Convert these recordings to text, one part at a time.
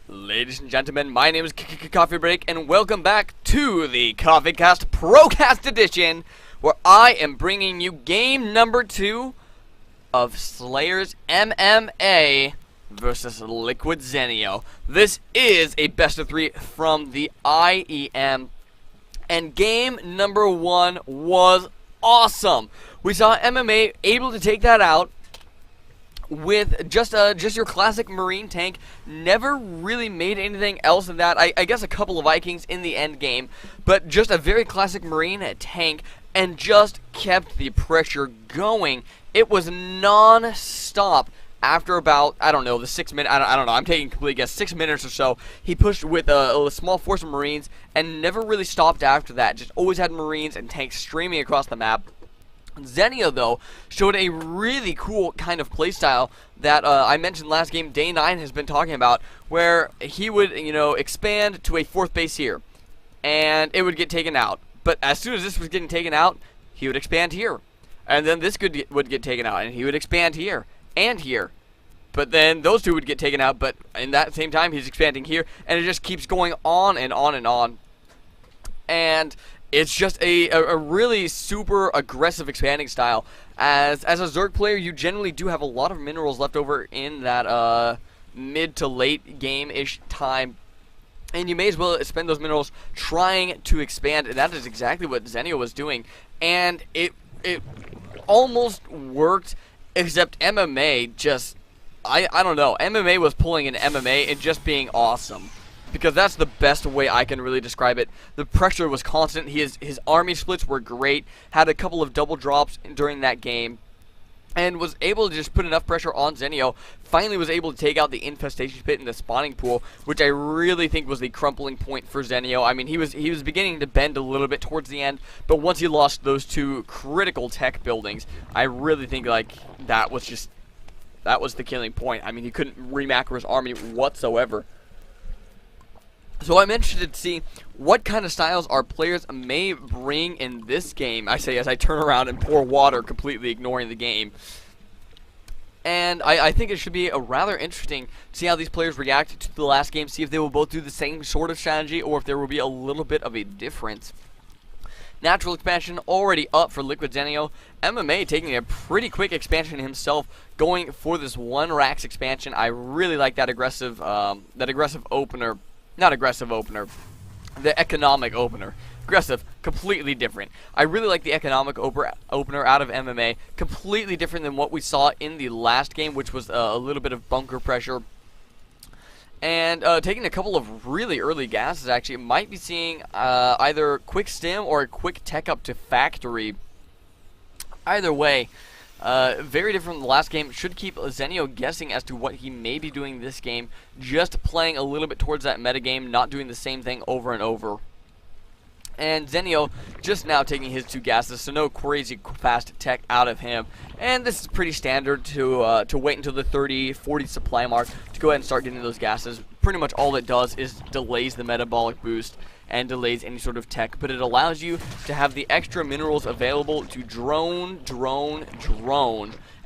Ladies and gentlemen, my name is Coffee Break, and welcome back to the CoffeeCast ProCast edition, where I am bringing you game number 2 of SlayersMMA versus LiquidZenio. This is a best of 3 from the IEM, and game number 1 was awesome. We saw MMA able to take that out with just your classic Marine tank. Never really made anything else than that. I guess a couple of Vikings in the end game, but just a very classic Marine tank, and just kept the pressure going. It was non-stop. After about, I don't know, the 6 minutes, I don't know, I'm taking a complete guess, 6 minutes or so, he pushed with a small force of Marines, and never really stopped after that. Just always had Marines and tanks streaming across the map. Zenio, though, showed a really cool kind of playstyle that I mentioned last game, Day 9 has been talking about, where he would, expand to a 4th base here, and it would get taken out. But as soon as this was getting taken out, he would expand here. And then this would get taken out, and he would expand here and here. But then those two would get taken out, but in that same time, he's expanding here, and it just keeps going on and on and on. And it's just a really super aggressive expanding style. As a Zerg player, you generally do have a lot of minerals left over in that mid to late game-ish time, and you may as well spend those minerals trying to expand, and that is exactly what Zenio was doing. And it almost worked, except MMA just, I don't know, MMA was pulling an MMA and just being awesome. Because that's the best way I can really describe it. The pressure was constant. His army splits were great. Had a couple of double drops during that game, and was able to just put enough pressure on Zenio. Finally was able to take out the infestation pit in the spawning pool, which I really think was the crumpling point for Zenio. I mean, he was beginning to bend a little bit towards the end, but once he lost those two critical tech buildings, I really think that was the killing point. I mean, he couldn't remacro his army whatsoever. So I'm interested to see what kind of styles our players may bring in this game, I say as I turn around and pour water, completely ignoring the game. And I think it should be a rather interesting to see how these players react to the last game, see if they will both do the same sort of strategy, or if there will be a little bit of a difference. Natural expansion already up for LiquidZenio. MMA taking a pretty quick expansion himself, going for this 1 Rax expansion. I really like that aggressive opener. Not aggressive opener, the economic opener. Aggressive, completely different. I really like the economic opener out of MMA. Completely different than what we saw in the last game, which was a little bit of bunker pressure. And taking a couple of really early gases, actually. Might be seeing either quick stim or a quick tech up to factory. Either way, very different from the last game. Should keep Zenio guessing as to what he may be doing this game. Just playing a little bit towards that metagame, not doing the same thing over and over. And Zenio just now taking his 2 gases, so no crazy fast tech out of him. And this is pretty standard to wait until the 30-40 supply mark to go ahead and start getting those gases. Pretty much all it does is delays the metabolic boost and delays any sort of tech, but it allows you to have the extra minerals available to drone,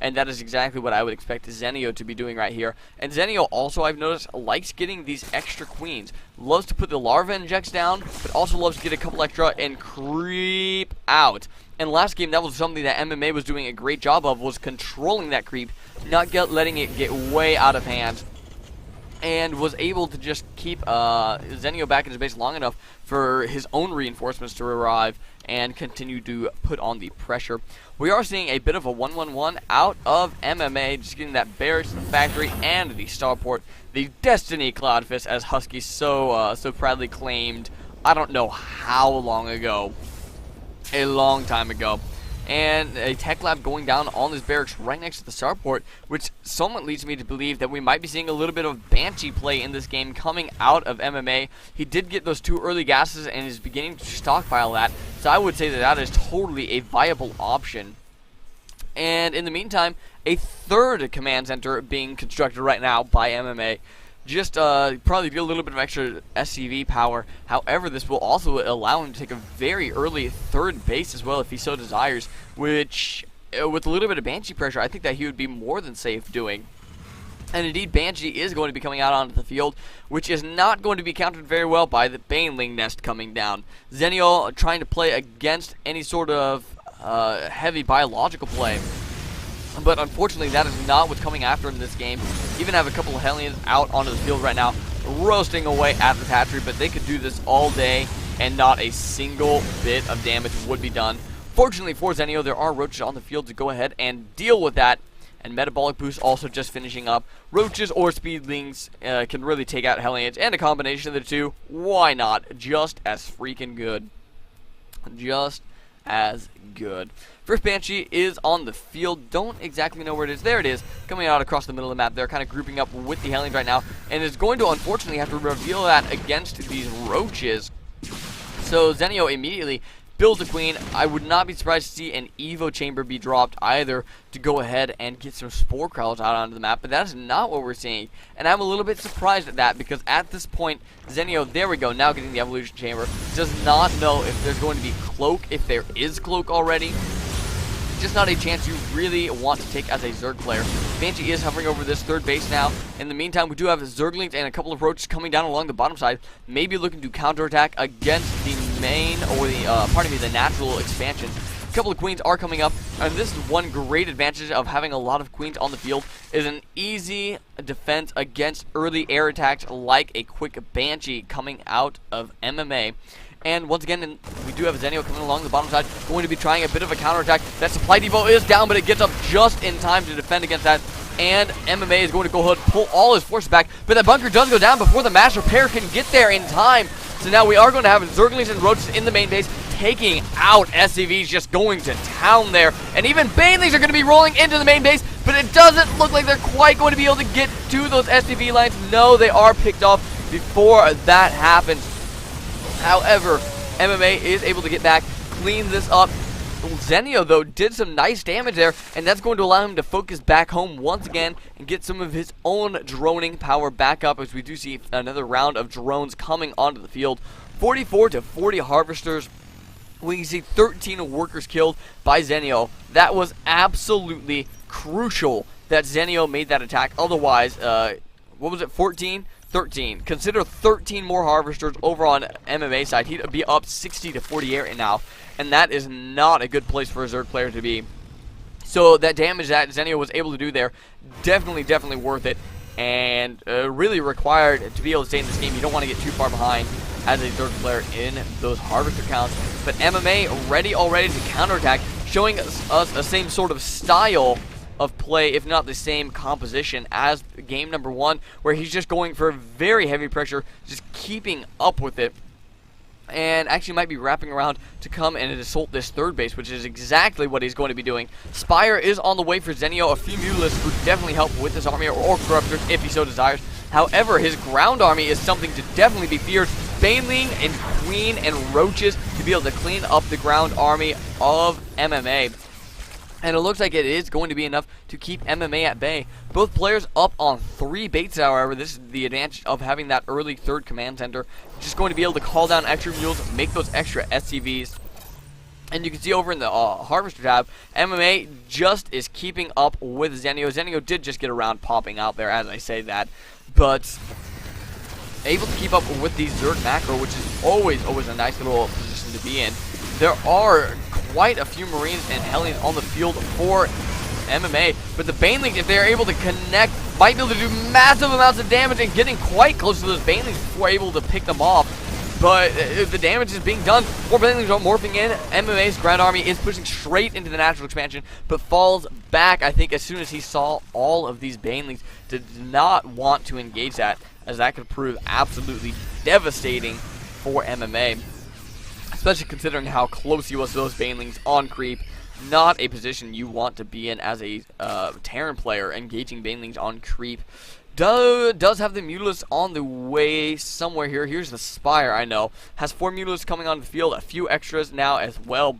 and that is exactly what I would expect Zenio to be doing right here. And Zenio also, I've noticed, likes getting these extra queens. Loves to put the larva injects down, but also loves to get a couple extra and creep out. And last game, that was something that MMA was doing a great job of, was controlling that creep, not letting it get way out of hand. And was able to just keep Zenio back in his base long enough for his own reinforcements to arrive and continue to put on the pressure. We are seeing a bit of a 1-1-1 out of MMA, just getting that barracks, the factory, and the starport. The Destiny Cloudfist, as Husky so proudly claimed, I don't know how long ago. A long time ago. And a tech lab going down on this barracks right next to the starport, which somewhat leads me to believe that we might be seeing a little bit of Banshee play in this game coming out of MMA. He did get those 2 early gases and is beginning to stockpile that, so I would say that is totally a viable option. And in the meantime, a 3rd command center being constructed right now by MMA. Just probably get a little bit of extra SCV power. However, this will also allow him to take a very early 3rd base as well if he so desires, which with a little bit of Banshee pressure, I think that he would be more than safe doing. And indeed, Banshee is going to be coming out onto the field, which is not going to be countered very well by the Baneling nest coming down. Zenio trying to play against any sort of heavy biological play. But unfortunately, that is not what's coming after in this game. Even have a couple of Hellions out onto the field right now, roasting away at the hatchery, but they could do this all day, and not a single bit of damage would be done. Fortunately for Zenio, there are roaches on the field to go ahead and deal with that. And Metabolic Boost also just finishing up. Roaches or Speedlings can really take out Hellions, and a combination of the two, why not? Just as freaking good. Just as good. First Banshee is on the field. Don't exactly know where it is. There it is, coming out across the middle of the map. They're kind of grouping up with the Hellions right now, and is going to unfortunately have to reveal that against these roaches. So Zenio immediately builds a queen. I would not be surprised to see an Evo chamber be dropped either to go ahead and get some spore crawlers out onto the map, but that is not what we're seeing. And I'm a little bit surprised at that, because at this point, Zenio, there we go, now getting the evolution chamber, does not know if there's going to be cloak, if there is cloak already. Just not a chance you really want to take as a Zerg player. Banshee is hovering over this third base now. In the meantime, we do have Zerglings and a couple of roaches coming down along the bottom side, maybe looking to counterattack against the main, or the natural expansion. A couple of queens are coming up, and this is one great advantage of having a lot of queens on the field, is an easy defense against early air attacks like a quick Banshee coming out of MMA. And once again, we do have Zenio coming along the bottom side, going to be trying a bit of a counterattack. That supply depot is down, but it gets up just in time to defend against that. And MMA is going to go ahead and pull all his forces back, but that bunker does go down before the mass repair can get there in time. So now we are going to have Zerglings and roaches in the main base, taking out SCVs, just going to town there. And even Banelings are going to be rolling into the main base, but it doesn't look like they're quite going to be able to get to those SCV lines. No, they are picked off before that happens. However, MMA is able to get back, clean this up. Zenio, though, did some nice damage there, and that's going to allow him to focus back home once again and get some of his own droning power back up, as we do see another round of drones coming onto the field. 44 to 40 harvesters. We can see 13 workers killed by Zenio. That was absolutely crucial that Zenio made that attack. Otherwise, what was it, 14? 13. Consider 13 more harvesters over on MMA side. He'd be up 60 to 48 right now, and that is not a good place for a Zerg player to be. So that damage that Zenio was able to do there, definitely worth it, and really required to be able to stay in this game. You don't want to get too far behind as a Zerg player in those harvester counts. But MMA ready already to counterattack, showing us the same sort of style of play, if not the same composition as game number one, where he's just going for very heavy pressure, just keeping up with it, and actually might be wrapping around to come and assault this third base, which is exactly what he's going to be doing. Spire is on the way for Zenio. A few Mutalisks would definitely help with this army, or Corruptors if he so desires. However, his ground army is something to definitely be feared. Baneling and Queen and Roaches to be able to clean up the ground army of MMA. And it looks like it is going to be enough to keep MMA at bay. Both players up on 3 baits, however. This is the advantage of having that early third command center. Just going to be able to call down extra mules, make those extra SCVs. And you can see over in the Harvester tab, MMA just is keeping up with Zenio. Zenio did just get around popping out there, as I say that. But able to keep up with the Zerg macro, which is always a nice little position to be in. There are quite a few Marines and Hellions on the field for MMA, but the Banelings, if they're able to connect, might be able to do massive amounts of damage, and getting quite close to those Banelings before able to pick them off. But the damage is being done. More Banelings are morphing in. MMA's ground army is pushing straight into the natural expansion, but falls back, I think, as soon as he saw all of these Banelings. Did not want to engage that, as that could prove absolutely devastating for MMA. Especially considering how close he was to those Banelings on creep. Not a position you want to be in as a Terran player, engaging Banelings on creep. Does have the Mutalisks on the way somewhere here. Here's the Spire, I know. Has 4 Mutalisks coming on the field, a few extras now as well.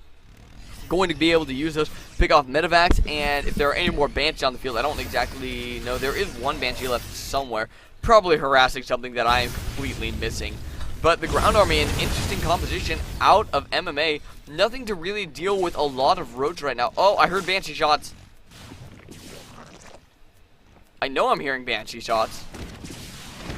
Going to be able to use those, pick off Medivacs, and if there are any more Banshee on the field, I don't exactly know. There is one Banshee left somewhere, probably harassing something that I am completely missing. But the ground army, an interesting composition out of MMA. Nothing to really deal with a lot of roads right now. Oh, I heard Banshee shots. I know I'm hearing Banshee shots.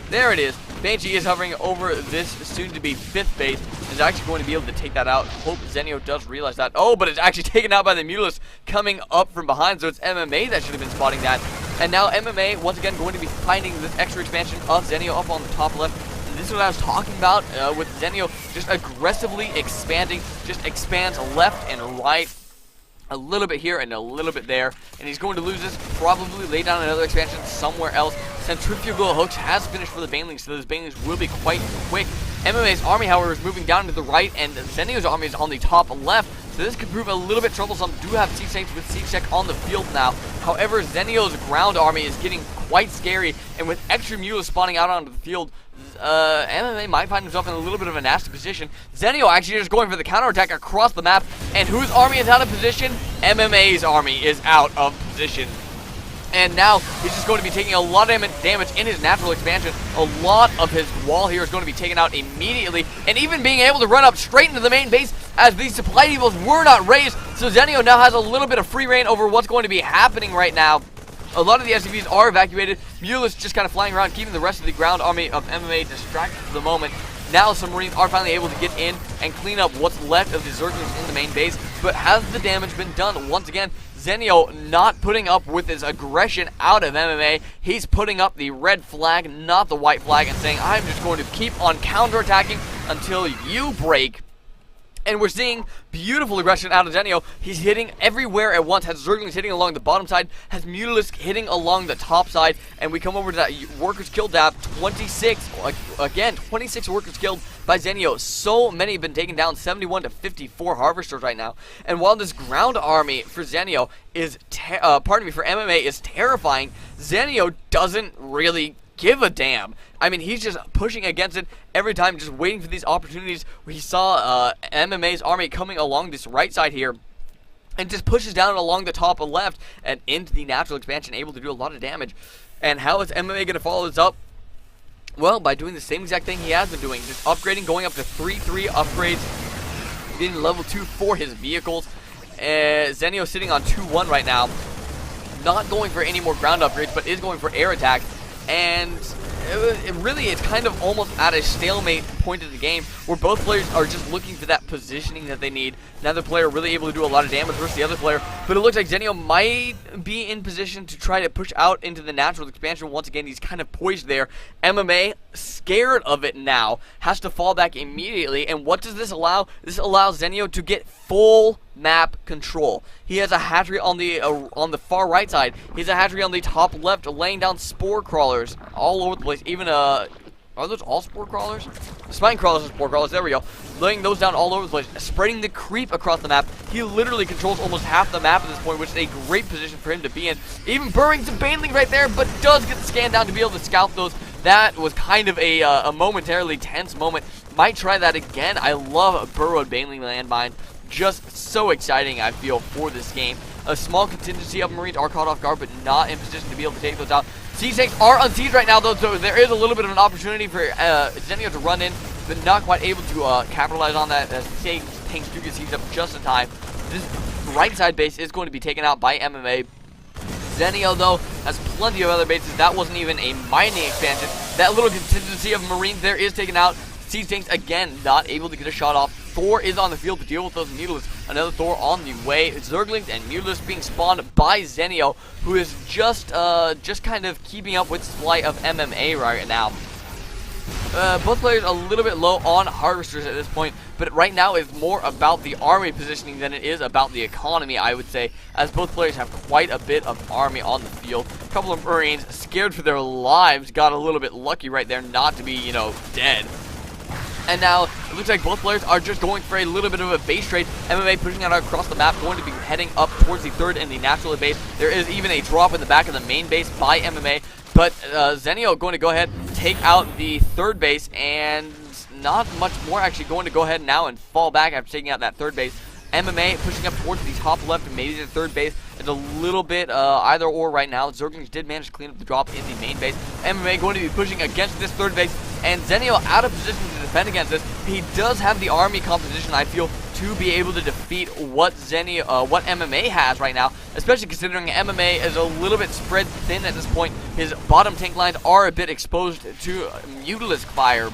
There it is. Banshee is hovering over this soon-to-be 5th base. Is actually going to be able to take that out. Hope Zenio does realize that. Oh, but it's actually taken out by the Mulus coming up from behind. So it's MMA that should have been spotting that. And now MMA, once again, going to be finding this extra expansion of Zenio up on the top left. And this is what I was talking about with Zenio just aggressively expanding. Just expands left and right. A little bit here and a little bit there, and he's going to lose this, probably lay down another expansion somewhere else. Centrifugal hooks has finished for the Banelings, so those Banelings will be quite quick. MMA's army, however, is moving down to the right, and Zenio's army is on the top left, so this could prove a little bit troublesome. Do have Siege Tanks with Siege Tech on the field now. However, Zenio's ground army is getting quite scary, and with extra mules spawning out onto the field, MMA might find himself in a little bit of a nasty position. Zenio actually just going for the counterattack across the map, and whose army is out of position? MMA's army is out of position. And now he's just going to be taking a lot of damage in his natural expansion. A lot of his wall here is going to be taken out immediately, and even being able to run up straight into the main base as these supply depots were not raised. So Zenio now has a little bit of free reign over what's going to be happening right now. A lot of the SCVs are evacuated. Mulus just kind of flying around, keeping the rest of the ground army of MMA distracted for the moment. Now some Marines are finally able to get in and clean up what's left of the Zerglings in the main base. But has the damage been done? Once again, Zenio not putting up with his aggression out of MMA. He's putting up the red flag, not the white flag, and saying, I'm just going to keep on counterattacking until you break. And we're seeing beautiful aggression out of Zenio. He's hitting everywhere at once. Has Zerglings hitting along the bottom side. Has Mutalisk hitting along the top side. And we come over to that workers killed tab. 26. Again, 26 workers killed by Zenio. So many have been taken down. 71 to 54 harvesters right now. And while this ground army for Zenio is, for MMA is terrifying, Zenio doesn't really give a damn. I mean, he's just pushing against it every time, just waiting for these opportunities. We saw MMA's army coming along this right side here, and just pushes down along the top left and into the natural expansion, able to do a lot of damage. And how is MMA going to follow this up? Well, by doing the same exact thing he has been doing, just upgrading, going up to 3-3 upgrades, getting level 2 for his vehicles. Zenio sitting on 2-1 right now, not going for any more ground upgrades, but is going for air attack. And it's kind of almost at a stalemate point of the game where both players are just looking for that positioning that they need. Neither player really able to do a lot of damage versus the other player, but it looks like Zenio might be in position to try to push out into the natural expansion. Once again, he's kind of poised there. MMA, scared of it now, has to fall back immediately. And what does this allow? This allows Zenio to get full map control. He has a hatchery on the far right side. He has a hatchery on the top left, laying down spore crawlers all over the place. Even are those all spore crawlers? Spine crawlers and spore crawlers. There we go. Laying those down all over the place, spreading the creep across the map. He literally controls almost half the map at this point, which is a great position for him to be in. Even burrowing some Baneling right there, but does get the scan down to be able to scout those. That was kind of a momentarily tense moment. Might try that again. I love burrowed Baneling landmines. Just so exciting, I feel, for this game. A small contingency of Marines are caught off guard, but not in position to be able to take those out. Siege Tanks are unsieged right now, though, so there is a little bit of an opportunity for Zenio to run in, but not quite able to capitalize on that, as Siege Tanks do get sieged up just in time. This right side base is going to be taken out by MMA. Zenio, though, has plenty of other bases. That wasn't even a mining expansion. That little contingency of Marines there is taken out. Siege Tanks, again, not able to get a shot off. Thor is on the field to deal with those Mutalisks. Another Thor on the way. Zerglings and Mutalisks being spawned by Zenio, who is just kind of keeping up with the supply of MMA right now. Both players a little bit low on harvesters at this point, but right now it's more about the army positioning than it is about the economy, I would say, as both players have quite a bit of army on the field. A couple of Marines, scared for their lives, got a little bit lucky right there not to be, dead. And now, it looks like both players are just going for a little bit of a base trade. MMA pushing out across the map, going to be heading up towards the third and the natural base. There is even a drop in the back of the main base by MMA. But Zenio going to go ahead, take out the third base, and not much more actually going to go ahead now and fall back after taking out that third base. MMA pushing up towards the top left and maybe the third base. It's a little bit either or right now. Zerglings did manage to clean up the drop in the main base. MMA going to be pushing against this third base, and Zenio out of position to defend against this. He does have the army composition, I feel, to be able to defeat what MMA has right now, especially considering MMA is a little bit spread thin at this point. His bottom tank lines are a bit exposed to Mutalisk fire.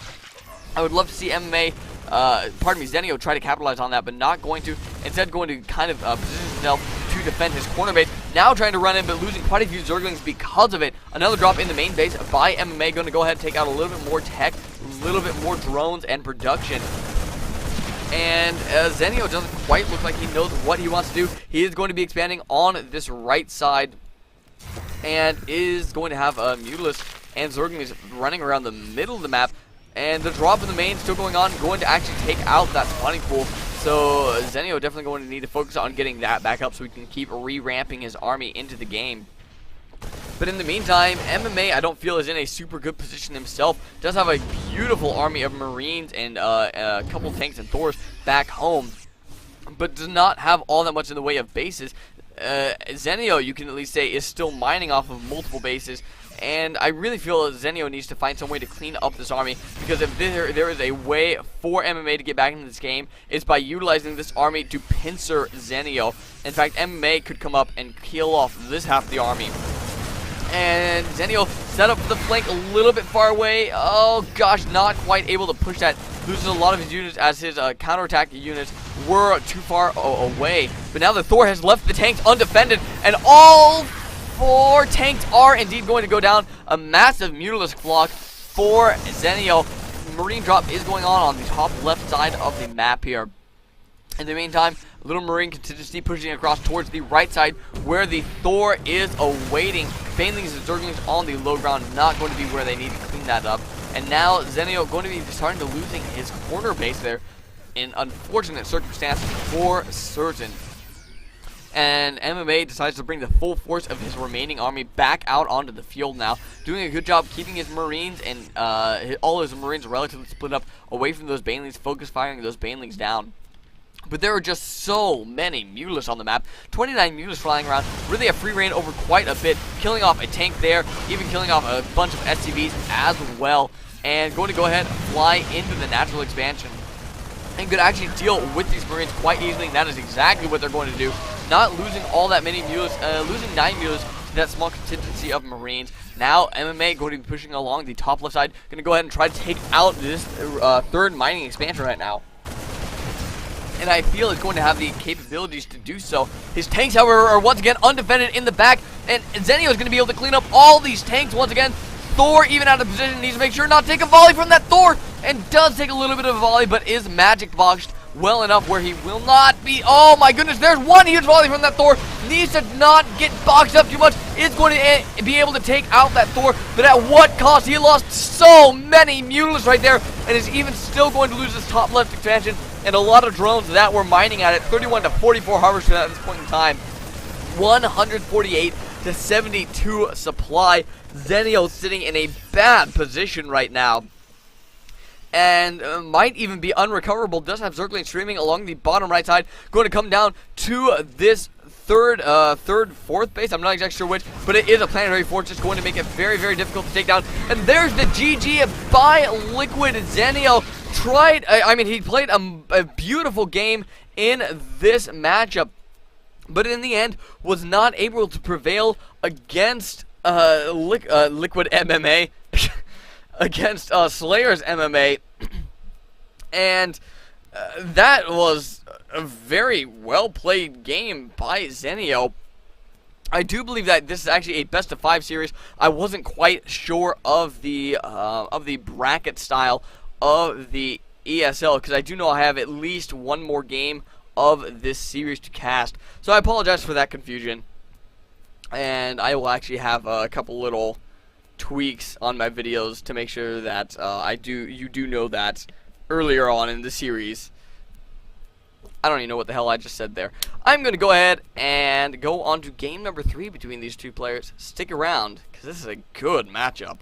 I would love to see MMA, Zenio try to capitalize on that, but not going to. Instead, going to kind of position himself to defend his corner base. Now trying to run in, but losing quite a few Zerglings because of it. Another drop in the main base by MMA, going to go ahead and take out a little bit more tech, a little bit more drones and production. And Zenio doesn't quite look like he knows what he wants to do. He is going to be expanding on this right side, and is going to have Mutalisk and Zerglings running around the middle of the map. And the drop in the main still going on, going to actually take out that spawning pool. So Zenio definitely going to need to focus on getting that back up so he can keep re-ramping his army into the game. But in the meantime, MMA I don't feel is in a super good position himself. Does have a beautiful army of Marines and a couple tanks and Thors back home, but does not have all that much in the way of bases. Zenio, you can at least say, is still mining off of multiple bases. And I really feel Zenio needs to find some way to clean up this army, because if there is a way for MMA to get back into this game, it's by utilizing this army to pincer Zenio. In fact, MMA could come up and kill off this half of the army. And Zenio set up the flank a little bit far away. Oh gosh, not quite able to push that. Loses a lot of his units as his counterattack units were too far away. But now the Thor has left the tanks undefended, and all 4 tanks are indeed going to go down. A massive Mutalisk block for Zenio. Marine drop is going on the top left side of the map here. In the meantime, little Marine contingency pushing across towards the right side, where the Thor is awaiting. Banelings and Zerglings on the low ground, not going to be where they need to clean that up. And now Zenio going to be starting to losing his corner base there, in unfortunate circumstance for certain. And MMA decides to bring the full force of his remaining army back out onto the field now, doing a good job keeping his Marines and all his Marines relatively split up away from those Banelings, focus firing those Banelings down. But there are just so many Mutalisks on the map. 29 Mutalisks flying around. Really a free reign over quite a bit. Killing off a tank there. Even killing off a bunch of SCVs as well. And going to go ahead and fly into the natural expansion. And could actually deal with these Marines quite easily. And that is exactly what they're going to do. Not losing all that many Mutalisks. Losing 9 Mutalisks to that small contingency of Marines. Now MMA going to be pushing along the top left side. Going to go ahead and try to take out this third mining expansion right now. And I feel it's going to have the capabilities to do so. His tanks, however, are once again undefended in the back, and Zenio is going to be able to clean up all these tanks once again. Thor, even out of position, needs to make sure not to take a volley from that Thor, and does take a little bit of a volley, but is magic boxed well enough where he will not be. Oh my goodness, there's one huge volley from that Thor. Needs to not get boxed up too much. Is going to be able to take out that Thor, but at what cost? He lost so many Mutalisks right there, and is even still going to lose his top left expansion. And a lot of drones that were mining at it. 31 to 44 harvested at this point in time. 148 to 72 supply. Zenio sitting in a bad position right now. And might even be unrecoverable. Does have Zergling streaming along the bottom right side. Going to come down to this fourth base. I'm not exactly sure which, but it is a planetary fortress, going to make it very, very difficult to take down. And there's the GG by LiquidZenio. He played a beautiful game in this matchup, but in the end was not able to prevail against LiquidMMA, against SlayersMMA, and that was a very well played game by Zenio. I do believe that this is actually a best of 5 series. I wasn't quite sure of the bracket style of the ESL, because I do know I have at least one more game of this series to cast. So I apologize for that confusion, and I will actually have a couple little tweaks on my videos to make sure that you do know that earlier on in the series. I don't even know what the hell I just said there. I'm going to go ahead and go on to game number 3 between these two players. Stick around, because this is a good matchup.